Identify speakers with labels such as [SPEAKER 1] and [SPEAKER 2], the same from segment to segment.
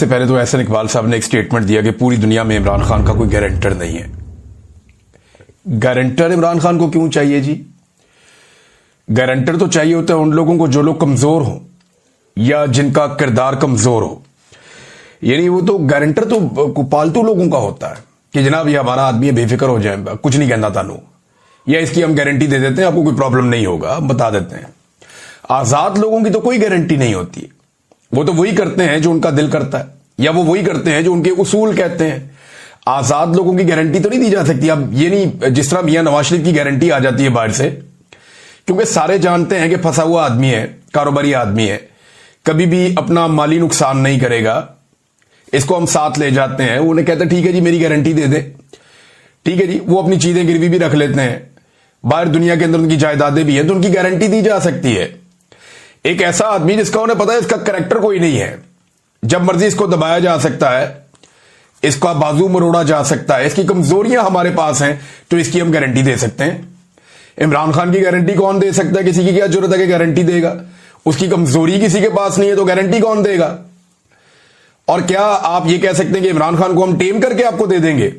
[SPEAKER 1] सबसे पहले तो एहसन इकबाल साहब ने एक स्टेटमेंट दिया कि पूरी दुनिया में इमरान खान का कोई गारंटर नहीं है। गारंटर इमरान खान को क्यों चाहिए जी? गारंटर तो चाहिए होता है उन लोगों को जो लोग कमजोर हो या जिनका किरदार कमजोर हो। यानी वो तो गारंटर तो पालतू लोगों का होता है कि जनाब ये हमारा आदमी है, बेफिक्र हो जाए, कुछ नहीं कहना तानू, या इसकी हम गारंटी दे देते हैं, आपको कोई प्रॉब्लम नहीं होगा, हम बता देते हैं। आजाद लोगों की तो कोई गारंटी नहीं होती। वो तो वही करते हैं जो उनका दिल करता है, या वो वही करते हैं जो उनके उसूल कहते हैं। आजाद लोगों की गारंटी तो नहीं दी जा सकती। अब ये नहीं जिस तरह मियां नवाज शरीफ की गारंटी आ जाती है बाहर से, क्योंकि सारे जानते हैं कि फंसा हुआ आदमी है, कारोबारी आदमी है, कभी भी अपना माली नुकसान नहीं करेगा, इसको हम साथ ले जाते हैं। उन्हें कहते हैं ठीक है जी मेरी गारंटी दे दे, ठीक है जी। वो अपनी चीजें गिरवी भी रख लेते हैं, बाहर दुनिया के अंदर उनकी जायदादें भी हैं, तो उनकी गारंटी दी जा सकती है। एक ऐसा आदमी जिसका उन्हें पता है इसका करैक्टर कोई नहीं है, जब मर्जी इसको दबाया जा सकता है, इसका बाजू मरोड़ा जा सकता है, इसकी कमजोरियां हमारे पास हैं, तो इसकी हम गारंटी दे सकते हैं। इमरान खान की गारंटी कौन दे सकता है? किसी की क्या जरूरत है कि गारंटी देगा? उसकी कमजोरी किसी के पास नहीं है तो गारंटी कौन देगा? और क्या आप ये कह सकते हैं कि इमरान खान को हम टेम करके आपको दे देंगे?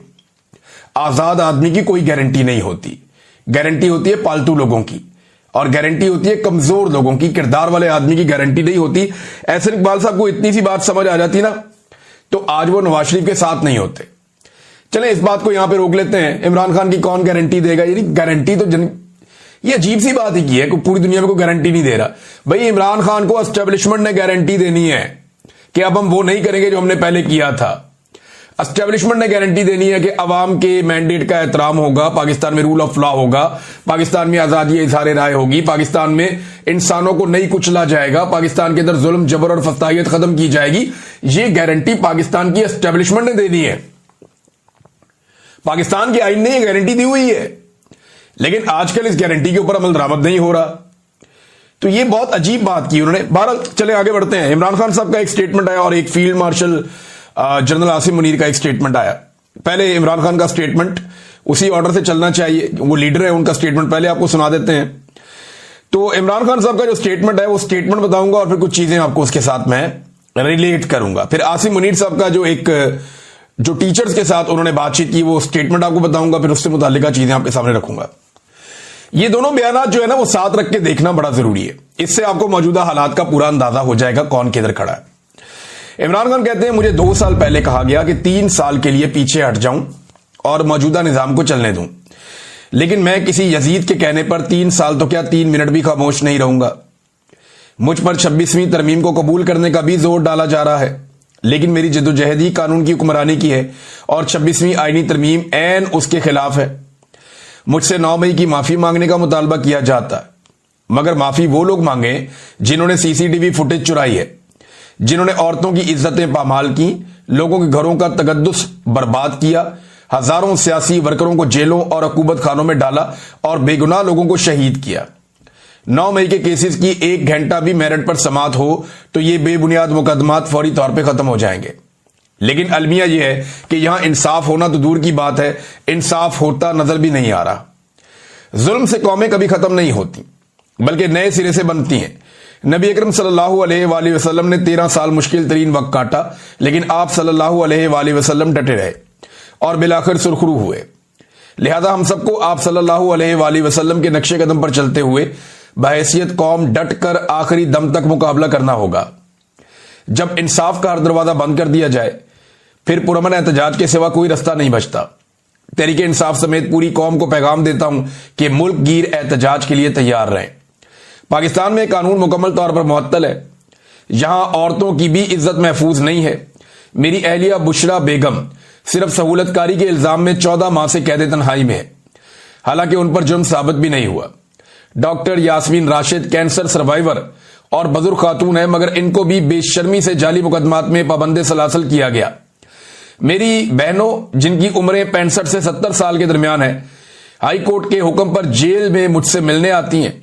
[SPEAKER 1] आजाद आदमी की कोई गारंटी नहीं होती। गारंटी होती है पालतू लोगों की, और गारंटी होती है कमजोर लोगों की। किरदार वाले आदमी की गारंटी नहीं होती। एहसन इकबाल साहब को इतनी सी बात समझ आ जाती ना, तो आज वो नवाज शरीफ के साथ नहीं होते। चले इस बात को यहां पे रोक लेते हैं। इमरान खान की कौन गारंटी देगा? यानी गारंटी तो ये अजीब सी बात ही की है कि पूरी दुनिया में कोई गारंटी नहीं दे रहा। भाई इमरान खान को एस्टेब्लिशमेंट ने गारंटी देनी है कि अब हम वो नहीं करेंगे जो हमने पहले किया था। एस्टेब्लिशमेंट ने गारंटी देनी है कि अवाम के मैंडेट का एहतराम होगा, पाकिस्तान में रूल ऑफ लॉ होगा, पाकिस्तान में आजादी इज़हार राय होगी, पाकिस्तान में इंसानों को नहीं कुचला जाएगा, पाकिस्तान के अंदर जुल्म जबर और फस्ताहियत खत्म की जाएगी। ये गारंटी पाकिस्तान की एस्टेब्लिशमेंट ने देनी है। पाकिस्तान की आईन ने यह गारंटी दी हुई है, लेकिन आजकल इस गारंटी के ऊपर अमल दरामद नहीं हो रहा। तो ये बहुत अजीब बात की उन्होंने। बहरहाल चले आगे बढ़ते हैं। इमरान खान साहब का एक स्टेटमेंट आया और एक field marshal general Asim Munir का एक स्टेटमेंट आया। पहले इमरान खान का स्टेटमेंट, उसी ऑर्डर से चलना चाहिए, वो लीडर है, उनका स्टेटमेंट पहले आपको सुना देते हैं। तो इमरान खान साहब का जो स्टेटमेंट है वो स्टेटमेंट बताऊंगा और फिर कुछ चीजें आपको उसके साथ मैं रिलेट करूंगा। फिर आसिम मुनीर साहब का जो टीचर्स के साथ उन्होंने बातचीत की वो स्टेटमेंट आपको बताऊंगा, फिर उससे मुताल्लिका चीजें आपके सामने रखूंगा। ये दोनों बयान जो है ना वो साथ रख के देखना बड़ा जरूरी है। इससे आपको मौजूदा हालात का पूरा अंदाजा हो जाएगा कौन किधर खड़ा है। इमरान खान कहते हैं मुझे 2 साल पहले कहा गया कि 3 साल के लिए पीछे हट जाऊं और मौजूदा निजाम को चलने दूं, लेकिन मैं किसी यजीद के कहने पर 3 साल तो क्या 3 मिनट भी खामोश नहीं रहूंगा। मुझ पर 26वीं तरमीम को कबूल करने का भी जोर डाला जा रहा है, लेकिन मेरी जद्दोजहद ही कानून की हुक्मरानी की है और 26वीं आईनी तरमीम ऐन उसके खिलाफ है। मुझसे 9 मई की माफी मांगने का मुतालबा किया जाता है, मगर माफी वो लोग मांगे जिन्होंने सीसीटीवी फुटेज चुराई है, जिन्होंने औरतों की इज्जतें पामाल की, लोगों के घरों का तकद्दुस बर्बाद किया, हजारों सियासी वर्करों को जेलों और हुकूमत खानों में डाला और बेगुनाह लोगों को शहीद किया। 9 मई के केसेस की 1 घंटा भी मेरिट पर समात हो तो ये बेबुनियाद मुकदमात फौरी तौर पर खत्म हो जाएंगे। लेकिन अलमिया यह है कि यहां इंसाफ होना तो दूर की बात है, इंसाफ होता नजर भी नहीं आ रहा। जुल्म से कौमें कभी खत्म नहीं होती, बल्कि नए सिरे से बनती हैं। नबी अकरम सल्लल्लाहु अलैहि वसल्लम ने 13 साल मुश्किल तरीन वक्त काटा, लेकिन आप सल्लल्लाहु अलैहि वसल्लम डटे रहे और बिलाखिर सुरखरू हुए। लिहाजा हम सबको आप सल्लल्लाहु अलैहि वसल्लम के नक्शे कदम पर चलते हुए बहैसियत कौम डट कर आखिरी दम तक मुकाबला करना होगा। जब इंसाफ का हर दरवाजा बंद कर दिया जाए, फिर पुरअमन एहतजाज के सिवा कोई रास्ता नहीं बचता। तहरीके इंसाफ समेत पूरी कौम को पैगाम देता हूं कि मुल्क गिर एहतजाज के लिए तैयार रहें। पाकिस्तान में कानून मुकम्मल तौर पर मुअत्तल है, यहां औरतों की भी इज्जत महफूज नहीं है। मेरी अहलिया बुशरा बेगम सिर्फ सहूलतकारी के इल्जाम में 14 माह से कैद तन्हाई में है, हालांकि उन पर जुर्म साबित भी नहीं हुआ। Doctor Yasmin Rashid cancer survivor और बुजुर्ग खातून है, मगर इनको भी बेशर्मी से जाली मुकदमात में पाबंदे सलासल किया गया। मेरी बहनों जिनकी उम्रें 65 से 70 साल के दरमियान है, हाई कोर्ट के हुक्म पर जेल में मुझसे मिलने आती हैं,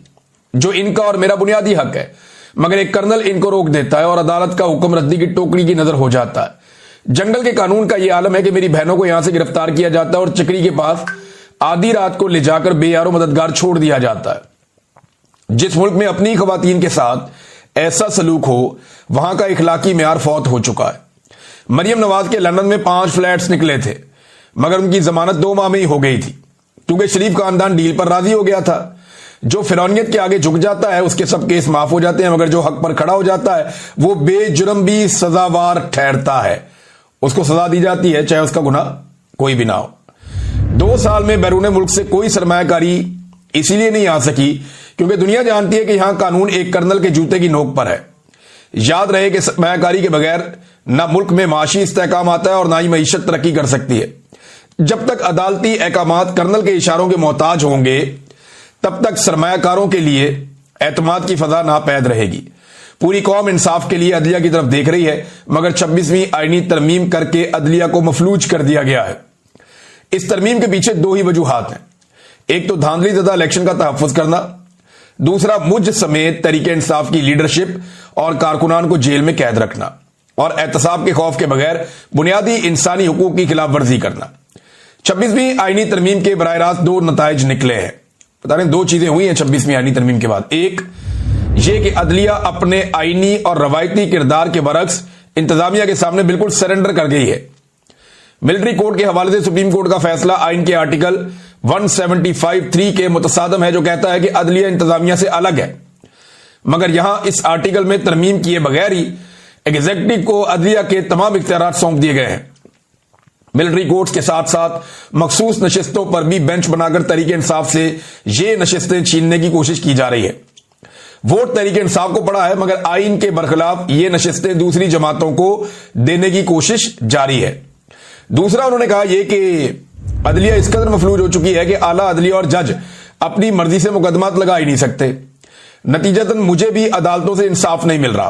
[SPEAKER 1] जो इनका और मेरा बुनियादी हक है, मगर एक कर्नल इनको रोक देता है और अदालत का हुक्म रद्दी की टोकरी की नजर हो जाता है। जंगल के कानून का यह आलम है कि मेरी बहनों को यहां से गिरफ्तार किया जाता है और चक्री के पास आधी रात को ले जाकर बेयारो मददगार छोड़ दिया जाता है। जिस मुल्क में अपनी खवातीन के साथ ऐसा सलूक हो, वहां का इखलाकी मेयार फौत हो चुका है। मरियम नवाज के लंदन में 5 फ्लैट्स निकले थे, मगर उनकी जमानत 2 माह में ही हो गई थी, क्योंकि शरीफ खानदान डील पर राजी हो गया था। जो फिरौनियत के आगे झुक जाता है उसके सब केस माफ हो जाते हैं, मगर जो हक पर खड़ा हो जाता है वो बेजुर्म भी सजावार ठहरता है, उसको सजा दी जाती है, चाहे उसका गुनाह कोई भी ना हो। 2 साल में बैरून मुल्क से कोई सरमायाकारी इसीलिए नहीं आ सकी क्योंकि दुनिया जानती है कि यहां कानून एक कर्नल के जूते की नोक पर है। याद रहे कि सरमायाकारी के बगैर ना मुल्क में माशी इस्तेहकाम आता है और ना ही मईशत तरक्की कर सकती है। जब तक अदालती अहकामात कर्नल के इशारों के मोहताज होंगे तब तक सरमायाकारों के लिए एतमाद की फजा नापैद रहेगी। पूरी कौम इंसाफ के लिए अदलिया की तरफ देख रही है, मगर 26वीं आईनी तरमीम करके अदलिया को मफलूज कर दिया गया है। इस तरमीम के पीछे 2 ही वजूहात हैं। एक तो धांधली ज़दा इलेक्शन का तहफ़्फ़ुज़ करना, दूसरा मुझ समेत तरीके इंसाफ की लीडरशिप और कारकुनान को जेल में कैद रखना और एहतसाब के खौफ के बगैर बुनियादी इंसानी हुकूक की खिलाफ वर्जी करना। 26वीं आईनी तरमीम के बराह रास्त 2 नताइज निकले हैं। बता रहे 2 चीजें हुई हैं 26वीं आईनी तरमीम के बाद। एक ये कि अदलिया अपने आईनी और रवायती किरदार के बरक्स इंतजामिया के सामने बिल्कुल सरेंडर कर गई है। मिलिट्री कोर्ट के हवाले से सुप्रीम कोर्ट का फैसला आइन के आर्टिकल 175(3) के मुतसादम है, जो कहता है कि अदलिया इंतजामिया से अलग है, मगर यहां इस आर्टिकल में तरमीम किए बगैर ही एग्जीक्यूटिव को अदलिया के तमाम इख्तियारात सौंप दिए गए हैं। मिलिट्री कोर्ट्स के साथ साथ मखसूस नशिस्तों पर भी बेंच बनाकर तरीके इंसाफ से ये नशिस्तें छीनने की कोशिश की जा रही है। वोट तरीके इंसाफ को पड़ा है, मगर आइन के बरखिलाफ ये नशिस्तें दूसरी जमातों को देने की कोशिश जारी है। दूसरा उन्होंने कहा यह कि अदलिया इस कदर मफलूज हो चुकी है कि आला अदलिया और जज अपनी मर्जी से मुकदमात लगा ही नहीं सकते। नतीजतन मुझे भी अदालतों से इंसाफ नहीं मिल रहा।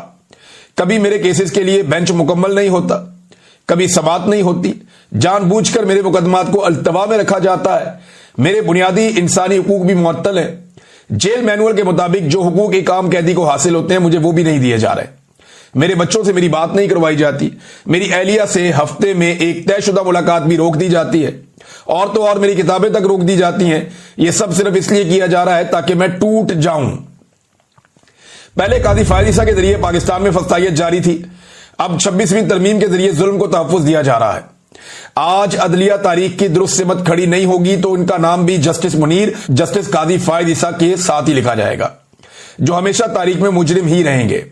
[SPEAKER 1] कभी मेरे केसेस के लिए बेंच मुकम्मल नहीं होता, कभी समात नहीं होती, जानबूझकर मेरे मुकदमात को अल्तवा में रखा जाता है। मेरे बुनियादी इंसानी हुकूक भी मुअत्तल है। जेल मैनुअल के मुताबिक जो हुकूक एक आम कैदी को हासिल होते हैं मुझे वो भी नहीं दिए जा रहे। मेरे बच्चों से मेरी बात नहीं करवाई जाती। मेरी अहलिया से हफ्ते में एक तयशुदा मुलाकात भी रोक दी जाती है, और तो और मेरी किताबें तक रोक दी जाती हैं। यह सब सिर्फ इसलिए किया जा रहा है ताकि मैं टूट जाऊं। पहले काजी फायद ईसा के जरिए पाकिस्तान में फस्तायत जारी थी, अब 26वीं तरमीम के जरिए जुल्म को तहफ़्फ़ुज़ दिया जा रहा है। आज अदलिया तारीख की दुरुस्त सिमत खड़ी नहीं होगी तो इनका नाम भी जस्टिस मुनीर, जस्टिस काजी फायद ईसा के साथ ही लिखा जाएगा, जो हमेशा तारीख में मुजरिम ही रहेंगे।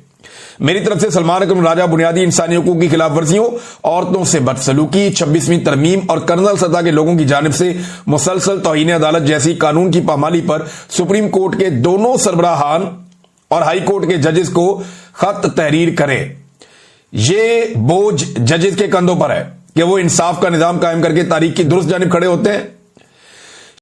[SPEAKER 1] मेरी तरफ से सलमान अकरम राजा बुनियादी इंसानी हुकूक की खिलाफ वर्जियों, औरतों से बदसलूकी, 26वीं तरमीम और कर्नल सतह के लोगों की जानिब से मुसलसल तौहीन अदालत जैसी कानून की पामाली पर सुप्रीम कोर्ट के दोनों सरबराहान और हाई कोर्ट के जजेस को खत तहरीर करें। यह बोझ जजेस के कंधों पर है कि वो इंसाफ का निजाम कायम करके तारीख की दुरुस्त जानिब खड़े होते हैं।